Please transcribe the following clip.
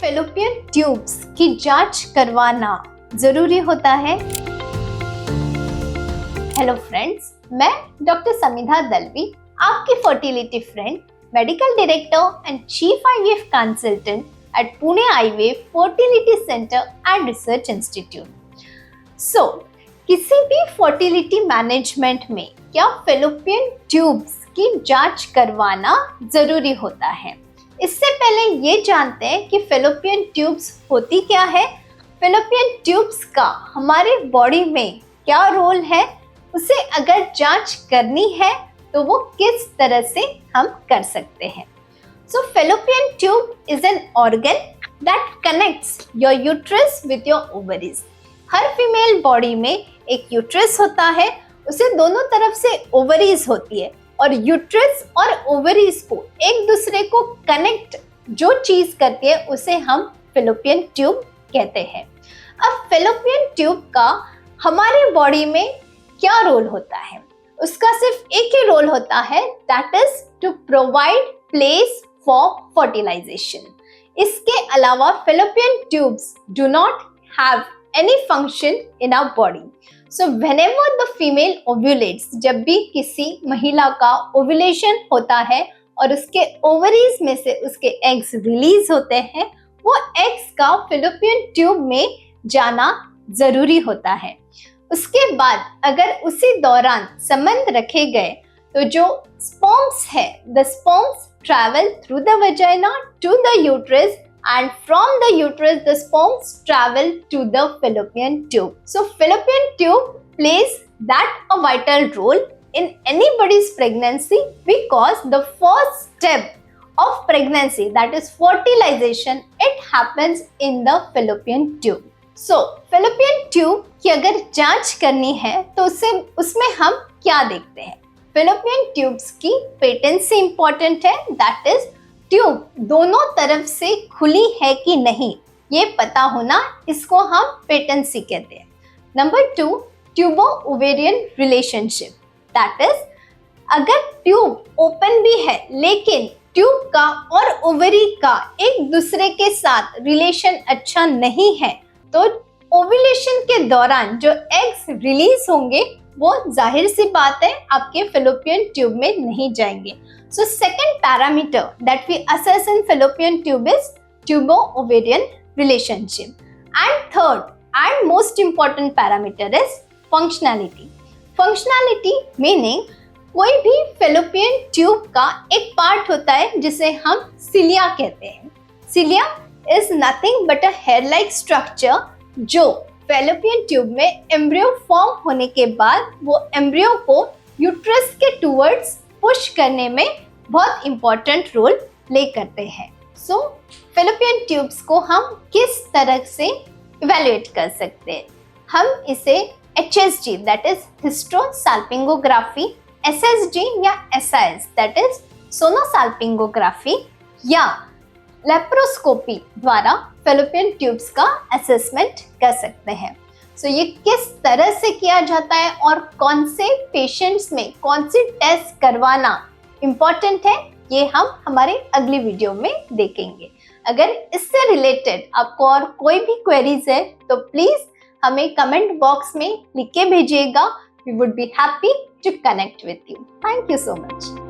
Fallopian tubes की जांच करवाना जरूरी होता है? हेलो फ्रेंड्स, मैं डॉक्टर समिधा दलवी, आपकी fertility friend, medical director and chief IVF consultant eight Pune IVF fertility centre and research institute. किसी भी फर्टिलिटी मैनेजमेंट में क्या फैलोपियन ट्यूब्स की जांच करवाना जरूरी होता है? इससे पहले ये जानते हैं कि फैलोपियन ट्यूब्स होती क्या है, फैलोपियन ट्यूब्स का हमारे बॉडी में क्या रोल है, उसे अगर जांच करनी है तो वो किस तरह से हम कर सकते हैं। Fallopian tube is an organ that connects your uterus with your ovaries. Her female body में एक यूट्रस होता है, उसे दोनों तरफ से ओवरीज होती है और यूट्रस और ओवरीज को एक दूसरे को कनेक्ट जो चीज करती है उसे हम फैलोपियन ट्यूब कहते हैं। अब फैलोपियन ट्यूब का हमारे बॉडी में क्या रोल होता है? उसका सिर्फ एक ही रोल होता है, that is to provide place for fertilisation. इसके अलावा fallopian tubes do not have any function in our body. So whenever the female ovulates, जब भी किसी महिला का ovulation होता है और उसके ovaries में से उसके eggs रिलीज होते हैं, वो eggs का fallopian tube में जाना जरूरी होता है। उसके बाद अगर उसी दौरान संबंध रखे गए तो जो sperms है, the sperms travel through the vagina to the uterus and from the uterus the sperms travel to the fallopian tube. So fallopian tube plays that a vital role in anybody's pregnancy because the first step of pregnancy, that is fertilization, it happens in the fallopian tube. So fallopian tube की अगर जांच करनी है तो उसमें हम क्या देखते हैं? fallopian tubes की पेटेंसी इंपॉर्टेंट है, that is ट्यूब दोनों तरफ से खुली है कि नहीं ये पता होना, इसको हम पेटेंसी कहते हैं। Number 2, ट्यूबो ovarian relationship, that is अगर ट्यूब ओपन भी है लेकिन ट्यूब का और ओवरी का एक दूसरे के साथ रिलेशन अच्छा नहीं है तो ओव्यूलेशन के दौरान जो एग्स रिलीज होंगे वो जाहिर सी बात है आपके फैलोपियन ट्यूब में नहीं जाएंगे। So second parameter that we assess in fallopian tube is tubo-ovarian relationship. And third and most important parameter is functionality. Functionality meaning कोई भी fallopian tube का एक part होता है जिसे हम cilia कहते हैं। Cilia is nothing but a hair-like structure जो fallopian tube में embryo form होने के बाद वो embryo को uterus के towards पुश करने में बहुत इंपॉर्टेंट रोल प्ले करते हैं। फैलोपियन ट्यूब्स को हम किस तरह से इवेल्युएट कर सकते हैं? हम इसे HSG दैट इज हिस्ट्रोसाल्पिंगोग्राफी, SSG या SIS दैट इज सोनोसाल्पिंगोग्राफी या लेप्रोस्कोपी द्वारा फैलोपियन ट्यूब्स का असेसमेंट कर सकते हैं। ये किस तरह से किया जाता है और कौन से पेशेंट्स में कौन सी टेस्ट करवाना इम्पोर्टेंट है, ये हम हमारे अगली वीडियो में देखेंगे। अगर इससे रिलेटेड आपको और कोई भी क्वेरीज है तो प्लीज हमें कमेंट बॉक्स में लिख के भेजिएगा। We would be happy to connect with you. Thank you so much.